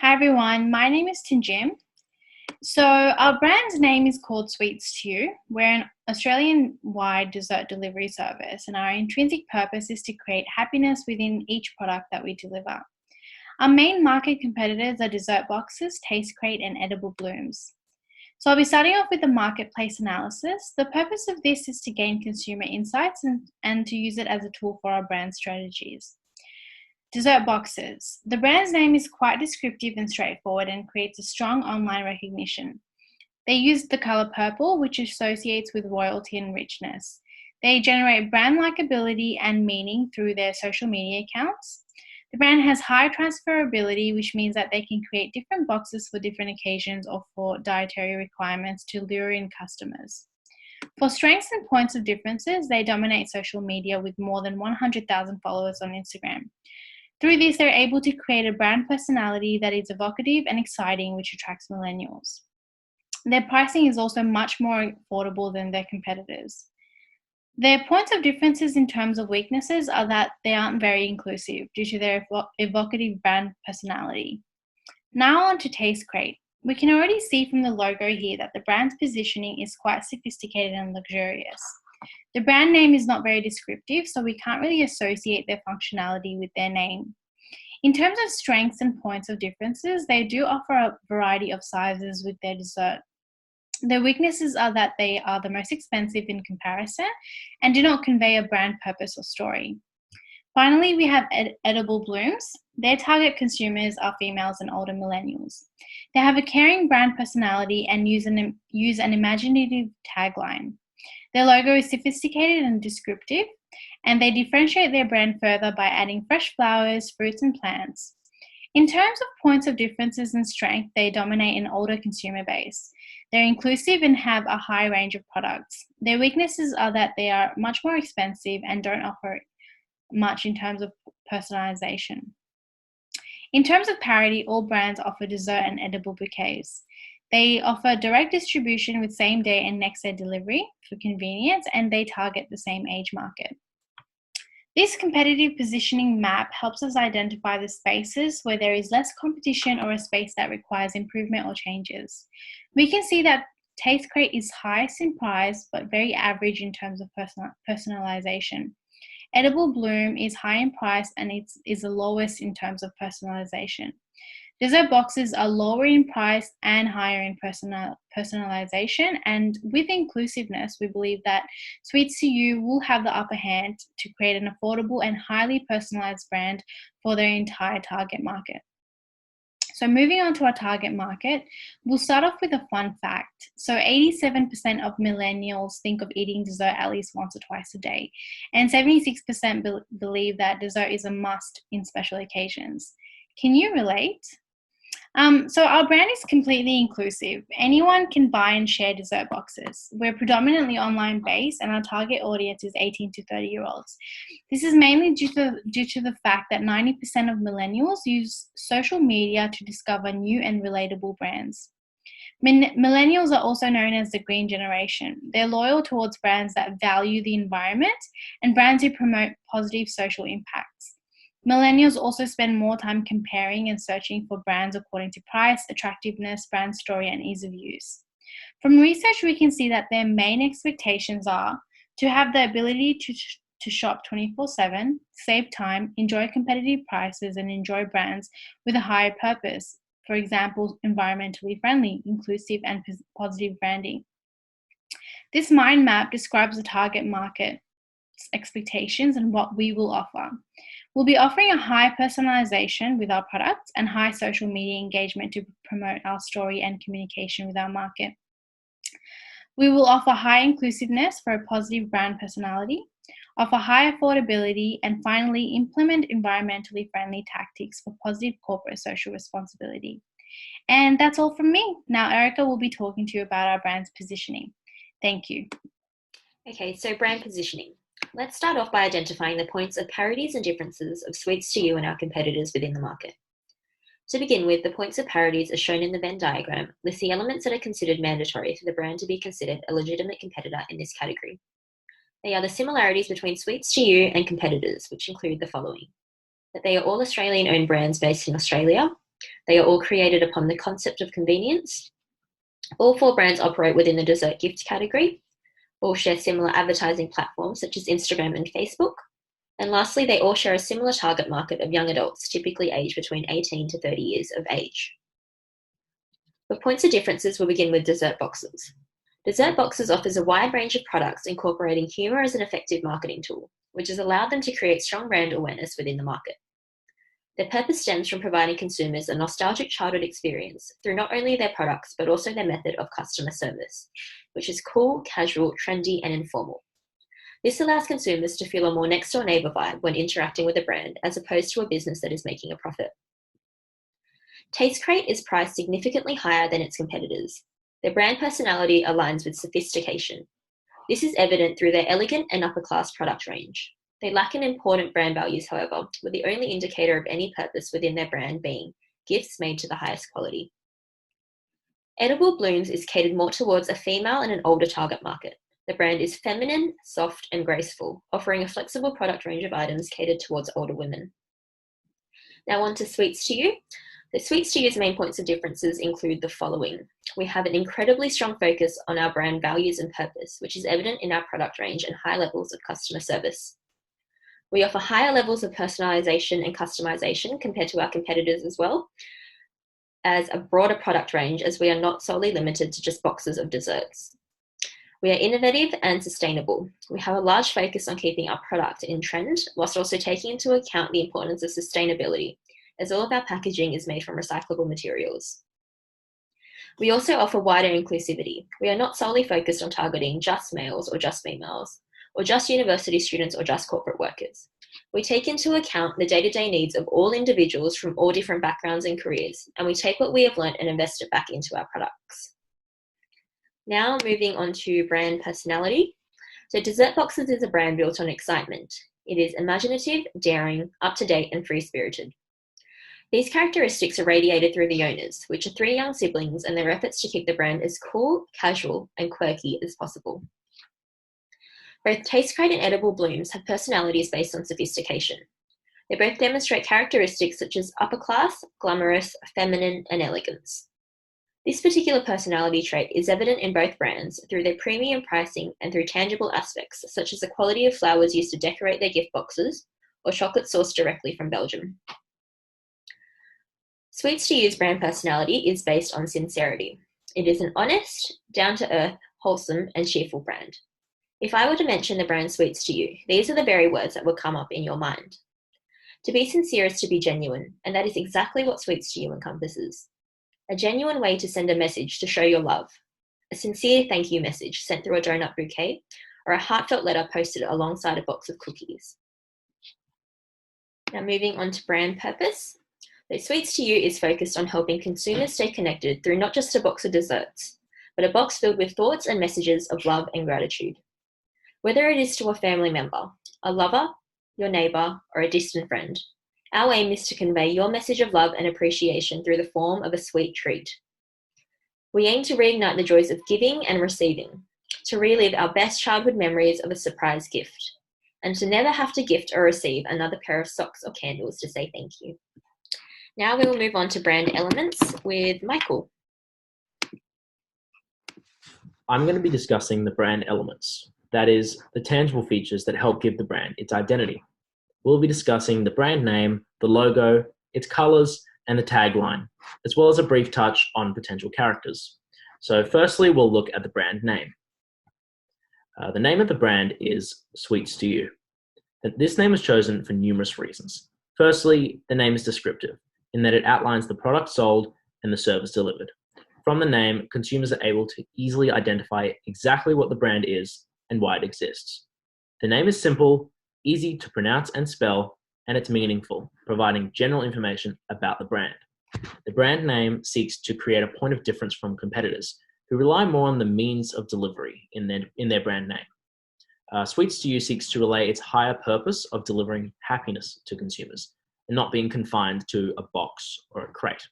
Hi everyone, my name is Tinjim. So our brand's name is called Sweets to You. We're an Australian-wide dessert delivery service, and our intrinsic purpose is to create happiness within each product that we deliver. Our main market competitors are Dessert Boxes, Taste Crate, and Edible Blooms. So I'll be starting off with the marketplace analysis. The purpose of this is to gain consumer insights and to use it as a tool for our brand strategies. Dessert Boxes. The brand's name is quite descriptive and straightforward and creates a strong online recognition. They use the color purple, which associates with royalty and richness. They generate brand likability and meaning through their social media accounts. The brand has high transferability, which means that they can create different boxes for different occasions or for dietary requirements to lure in customers. For strengths and points of differences, they dominate social media with more than 100,000 followers on Instagram. Through this, they're able to create a brand personality that is evocative and exciting, which attracts millennials. Their pricing is also much more affordable than their competitors. Their points of differences in terms of weaknesses are that they aren't very inclusive due to their evocative brand personality. Now on to Taste Crate. We can already see from the logo here that the brand's positioning is quite sophisticated and luxurious. The brand name is not very descriptive, so we can't really associate their functionality with their name. In terms of strengths and points of differences, they do offer a variety of sizes with their dessert. Their weaknesses are that they are the most expensive in comparison and do not convey a brand purpose or story. Finally, we have Edible Blooms. Their target consumers are females and older millennials. They have a caring brand personality and use an imaginative tagline. Their logo is sophisticated and descriptive, and they differentiate their brand further by adding fresh flowers, fruits, and plants. In terms of points of differences and strength, they dominate an older consumer base. They're inclusive and have a high range of products. Their weaknesses are that they are much more expensive and don't offer much in terms of personalization. In terms of parity, all brands offer dessert and edible bouquets. They offer direct distribution with same day and next day delivery for convenience, and they target the same age market. This competitive positioning map helps us identify the spaces where there is less competition or a space that requires improvement or changes. We can see that Taste Crate is highest in price but very average in terms of personalization. Edible Bloom is high in price and it is the lowest in terms of personalization. Dessert Boxes are lower in price and higher in personalization, and with inclusiveness, we believe that Sweets to You will have the upper hand to create an affordable and highly personalized brand for their entire target market. So moving on to our target market, we'll start off with a fun fact. So 87% of millennials think of eating dessert at least once or twice a day, and 76% believe that dessert is a must in special occasions. Can you relate? So our brand is completely inclusive. Anyone can buy and share dessert boxes. We're predominantly online based and our target audience is 18 to 30-year-olds. This is mainly due to the fact that 90% of millennials use social media to discover new and relatable brands. Millennials are also known as the green generation. They're loyal towards brands that value the environment and brands who promote positive social impacts. Millennials also spend more time comparing and searching for brands according to price, attractiveness, brand story, and ease of use. From research, we can see that their main expectations are to have the ability to shop 24/7, save time, enjoy competitive prices, and enjoy brands with a higher purpose. For example, environmentally friendly, inclusive, and positive branding. This mind map describes the target market expectations and what we will offer. We'll be offering a high personalization with our products and high social media engagement to promote our story and communication with our market. We will offer high inclusiveness for a positive brand personality, offer high affordability, and finally implement environmentally friendly tactics for positive corporate social responsibility. And that's all from me. Now Erica will be talking to you about our brand's positioning. Thank you. Okay, so brand positioning. Let's start off by identifying the points of parities and differences of Sweets to You and our competitors within the market. To begin with, the points of parities as shown in the Venn diagram list the elements that are considered mandatory for the brand to be considered a legitimate competitor in this category. They are the similarities between Sweets to You and competitors, which include the following: that they are all Australian-owned brands based in Australia, They are all created upon the concept of convenience. All 4 brands operate within the dessert gift category. All share similar advertising platforms such as Instagram and Facebook. And lastly, they all share a similar target market of young adults, typically aged between 18 to 30 years of age. For points of differences, we'll begin with Dessert Boxes. Dessert Boxes offers a wide range of products incorporating humour as an effective marketing tool, which has allowed them to create strong brand awareness within the market. Their purpose stems from providing consumers a nostalgic childhood experience through not only their products, but also their method of customer service, which is cool, casual, trendy, and informal. This allows consumers to feel a more next-door neighbour vibe when interacting with a brand, as opposed to a business that is making a profit. Taste Crate is priced significantly higher than its competitors. Their brand personality aligns with sophistication. This is evident through their elegant and upper-class product range. They lack in important brand values, however, with the only indicator of any purpose within their brand being gifts made to the highest quality. Edible Blooms is catered more towards a female and an older target market. The brand is feminine, soft, and graceful, offering a flexible product range of items catered towards older women. Now on to Sweets to You. The Sweets to You's main points of differences include the following. We have an incredibly strong focus on our brand values and purpose, which is evident in our product range and high levels of customer service. We offer higher levels of personalization and customization compared to our competitors, as well as a broader product range, as we are not solely limited to just boxes of desserts. We are innovative and sustainable. We have a large focus on keeping our product in trend, whilst also taking into account the importance of sustainability, as all of our packaging is made from recyclable materials. We also offer wider inclusivity. We are not solely focused on targeting just males or just females, or just university students or just corporate workers. We take into account the day-to-day needs of all individuals from all different backgrounds and careers, and we take what we have learned and invest it back into our products. Now moving on to brand personality. So Dessert Boxes is a brand built on excitement. It is imaginative, daring, up-to-date, and free-spirited. These characteristics are radiated through the owners, which are 3 young siblings, and their efforts to keep the brand as cool, casual, and quirky as possible. Both Taste Crate and Edible Blooms have personalities based on sophistication. They both demonstrate characteristics such as upper class, glamorous, feminine, and elegance. This particular personality trait is evident in both brands through their premium pricing and through tangible aspects such as the quality of flowers used to decorate their gift boxes or chocolate sourced directly from Belgium. Sweets to You's brand personality is based on sincerity. It is an honest, down-to-earth, wholesome, and cheerful brand. If I were to mention the brand Sweets to You, these are the very words that would come up in your mind. To be sincere is to be genuine, and that is exactly what Sweets to You encompasses. A genuine way to send a message to show your love, a sincere thank you message sent through a donut bouquet, or a heartfelt letter posted alongside a box of cookies. Now moving on to brand purpose. So Sweets to You is focused on helping consumers stay connected through not just a box of desserts, but a box filled with thoughts and messages of love and gratitude. Whether it is to a family member, a lover, your neighbour, or a distant friend, our aim is to convey your message of love and appreciation through the form of a sweet treat. We aim to reignite the joys of giving and receiving, to relive our best childhood memories of a surprise gift, and to never have to gift or receive another pair of socks or candles to say thank you. Now we will move on to brand elements with Michael. I'm going to be discussing the brand elements, that is, the tangible features that help give the brand its identity. We'll be discussing the brand name, the logo, its colors, and the tagline, as well as a brief touch on potential characters. So firstly, we'll look at the brand name. The name of the brand is Sweets to You. This name was chosen for numerous reasons. Firstly, the name is descriptive, in that it outlines the product sold and the service delivered. From the name, consumers are able to easily identify exactly what the brand is and why it exists. The name is simple, easy to pronounce and spell, and it's meaningful, providing general information about the brand. The brand name seeks to create a point of difference from competitors who rely more on the means of delivery in their brand name. Sweets to You seeks to relay its higher purpose of delivering happiness to consumers and not being confined to a box or a crate.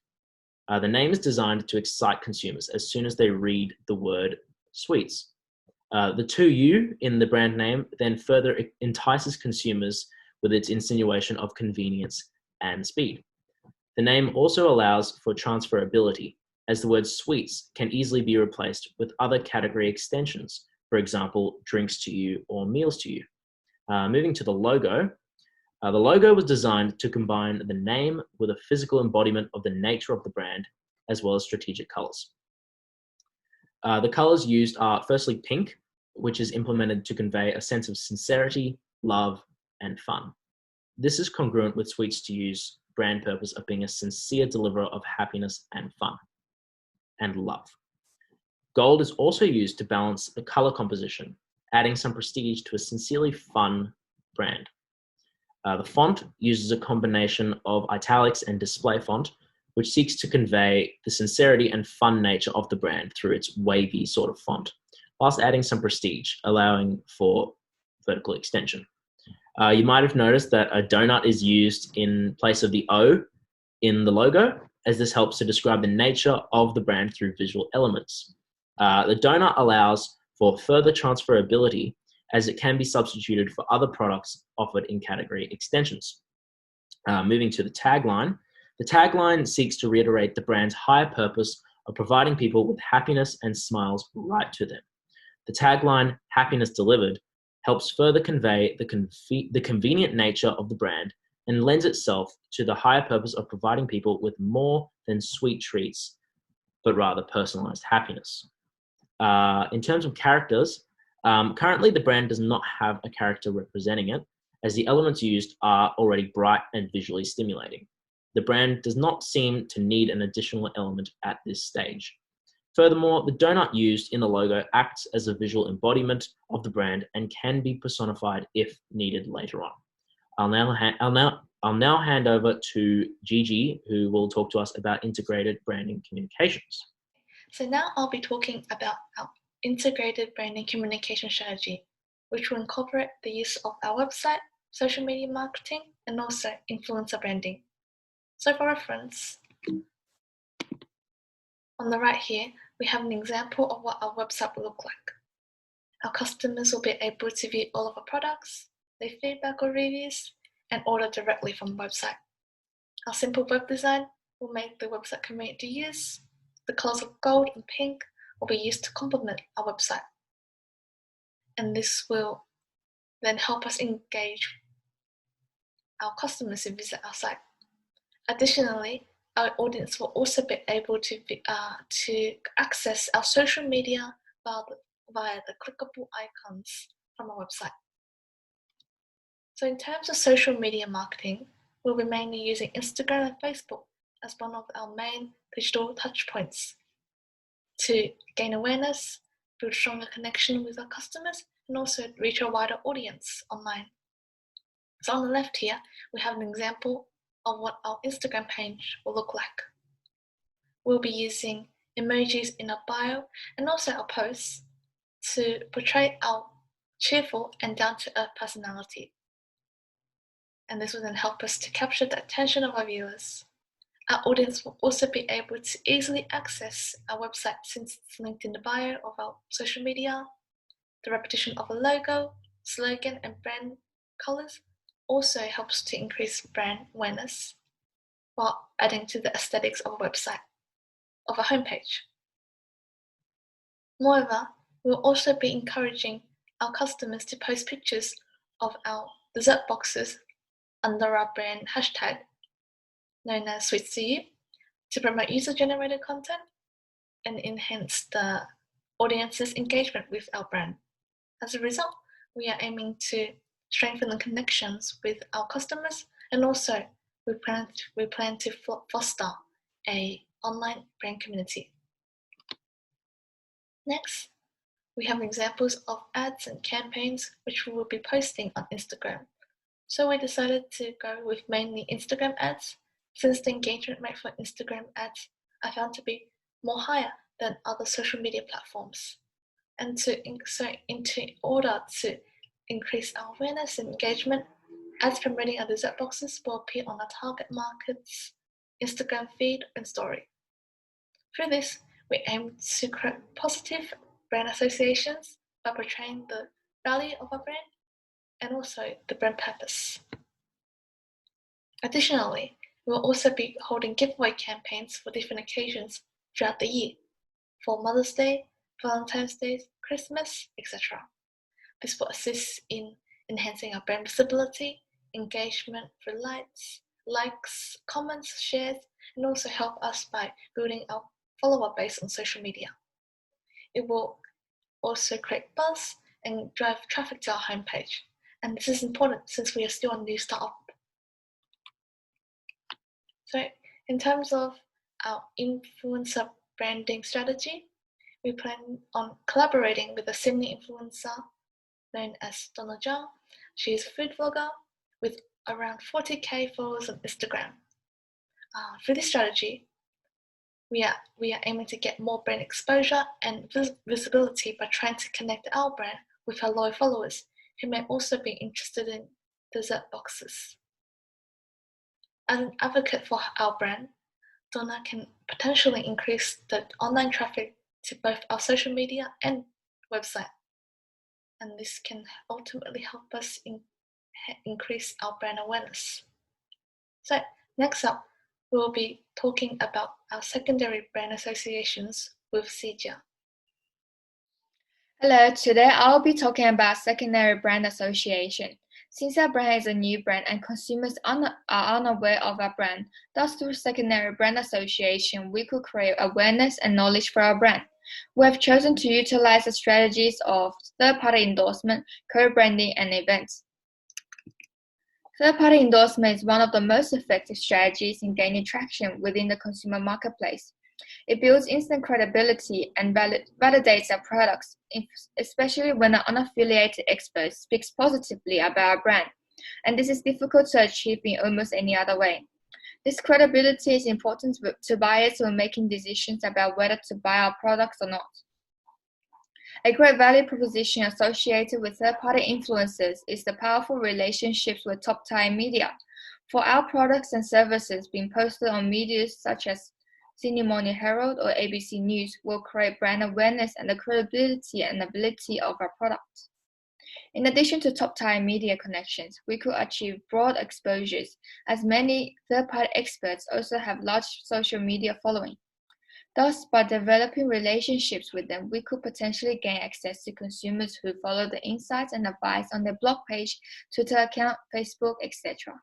The name is designed to excite consumers as soon as they read the word sweets. The 2U in the brand name then further entices consumers with its insinuation of convenience and speed. The name also allows for transferability, as the word sweets can easily be replaced with other category extensions, for example, drinks to you or meals to you. Moving to the logo was designed to combine the name with a physical embodiment of the nature of the brand, as well as strategic colors. The colors used are firstly pink, which is implemented to convey a sense of sincerity, love, and fun. This is congruent with Sweets to You's brand purpose of being a sincere deliverer of happiness and fun and love. Gold is also used to balance the color composition, adding some prestige to a sincerely fun brand. The font uses a combination of italics and display font, which seeks to convey the sincerity and fun nature of the brand through its wavy sort of font, whilst adding some prestige, allowing for vertical extension. You might have noticed that a donut is used in place of the O in the logo, as this helps to describe the nature of the brand through visual elements. The donut allows for further transferability, as it can be substituted for other products offered in category extensions. Moving to the tagline seeks to reiterate the brand's higher purpose of providing people with happiness and smiles right to them. The tagline, "Happiness Delivered," helps further convey the convenient nature of the brand and lends itself to the higher purpose of providing people with more than sweet treats, but rather personalized happiness. In terms of characters, currently the brand does not have a character representing it, as the elements used are already bright and visually stimulating. The brand does not seem to need an additional element at this stage. Furthermore, the donut used in the logo acts as a visual embodiment of the brand and can be personified if needed later on. I'll now hand over to Gigi, who will talk to us about integrated branding communications. So now I'll be talking about our integrated branding communication strategy, which will incorporate the use of our website, social media marketing, and also influencer branding. So for reference, on the right here, we have an example of what our website will look like. Our customers will be able to view all of our products, their feedback or reviews, and order directly from the website. Our simple web design will make the website convenient to use. The colors of gold and pink will be used to complement our website. And this will then help us engage our customers who visit our site. Additionally, our audience will also be able to access our social media via the clickable icons from our website. So in terms of social media marketing, we'll be mainly using Instagram and Facebook as one of our main digital touchpoints to gain awareness, build stronger connection with our customers, and also reach a wider audience online. So on the left here, we have an example of what our Instagram page will look like. We'll be using emojis in our bio and also our posts to portray our cheerful and down-to-earth personality. And this will then help us to capture the attention of our viewers. Our audience will also be able to easily access our website since it's linked in the bio of our social media. The repetition of a logo, slogan, and brand colors also helps to increase brand awareness while adding to the aesthetics of a website, of a homepage. Moreover, we'll also be encouraging our customers to post pictures of our dessert boxes under our brand hashtag, known as Sweets to You, to promote user-generated content and enhance the audience's engagement with our brand. As a result, we are aiming to strengthen the connections with our customers, and also we plan to foster an online brand community. Next, we have examples of ads and campaigns which we will be posting on Instagram. So we decided to go with mainly Instagram ads, since the engagement rate for Instagram ads are found to be more higher than other social media platforms. And in order to increase our awareness and engagement, ads promoting our dessert boxes will appear on our target market's Instagram feed and story. Through this, we aim to create positive brand associations by portraying the value of our brand and also the brand purpose. Additionally, We will also be holding giveaway campaigns for different occasions throughout the year, for Mother's Day, Valentine's Day, Christmas, etc. This will assist in enhancing our brand visibility, engagement through likes, comments, shares, and also help us by building our follower base on social media. It will also create buzz and drive traffic to our homepage. And this is important since we are still a new startup. So in terms of our influencer branding strategy, we plan on collaborating with a Sydney influencer known as Donna Zhang. She is a food vlogger with around 40k followers on Instagram. Through this strategy, we are aiming to get more brand exposure and visibility by trying to connect our brand with our loyal followers who may also be interested in dessert boxes. As an advocate for our brand, Donna can potentially increase the online traffic to both our social media and website. And this can ultimately help us increase our brand awareness. So next up, we'll be talking about our secondary brand associations with CEGIA. Hello, today I'll be talking about secondary brand association. Since our brand is a new brand and consumers are unaware of our brand, thus through secondary brand association, we could create awareness and knowledge for our brand. We have chosen to utilize the strategies of third-party endorsement, co-branding, and events. Third-party endorsement is one of the most effective strategies in gaining traction within the consumer marketplace. It builds instant credibility and validates our products, especially when an unaffiliated expert speaks positively about our brand, and this is difficult to achieve in almost any other way. This credibility is important to buyers when making decisions about whether to buy our products or not. A great value proposition associated with third-party influencers is the powerful relationships with top-tier media. For our products and services being posted on media such as Sydney Morning Herald or ABC News will create brand awareness and the credibility and ability of our products. In addition to top-tier media connections, we could achieve broad exposures, as many third-party experts also have large social media following. Thus, by developing relationships with them, we could potentially gain access to consumers who follow the insights and advice on their blog page, Twitter account, Facebook, etc.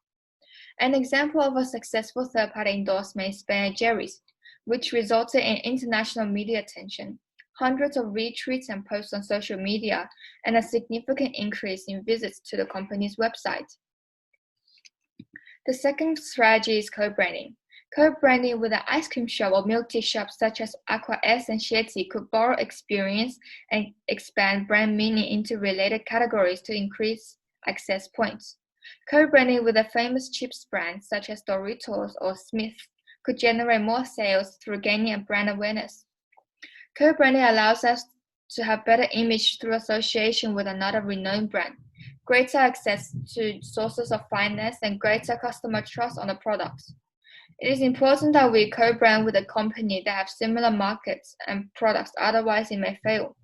An example of a successful third-party endorsement is Ben & Jerry's, which resulted in international media attention, hundreds of retweets and posts on social media, and a significant increase in visits to the company's website. The second strategy is co-branding. Co-branding with an ice cream shop or milk tea shop such as Aqua S and Shetty could borrow experience and expand brand meaning into related categories to increase access points. Co-branding with a famous chips brand such as Doritos or Smith's could generate more sales through gaining a brand awareness. Co-branding allows us to have better image through association with another renowned brand, greater access to sources of finance, and greater customer trust on the products. It is important that we co-brand with a company that have similar markets and products, otherwise it may fail.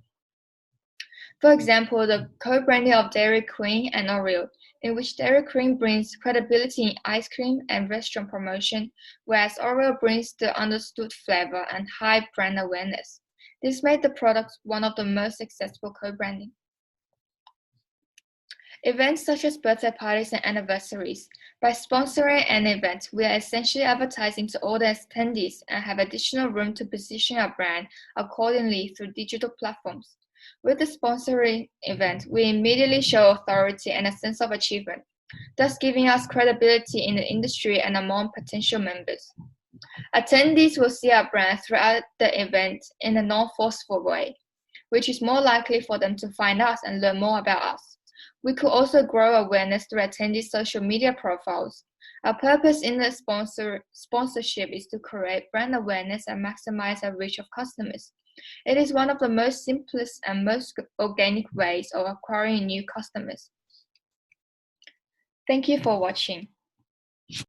For example, the co-branding of Dairy Queen and Oreo, in which Dairy Queen brings credibility in ice cream and restaurant promotion, whereas Oreo brings the understood flavor and high brand awareness. This made the product one of the most successful co-branding. Events such as birthday parties and anniversaries. By sponsoring an event, we are essentially advertising to all the attendees and have additional room to position our brand accordingly through digital platforms. With the sponsoring event, we immediately show authority and a sense of achievement, thus giving us credibility in the industry and among potential members. Attendees will see our brand throughout the event in a non-forceful way, which is more likely for them to find us and learn more about us. We could also grow awareness through attendees' social media profiles. Our purpose in the sponsorship is to create brand awareness and maximize our reach of customers. It is one of the most simplest and most organic ways of acquiring new customers. Thank you for watching.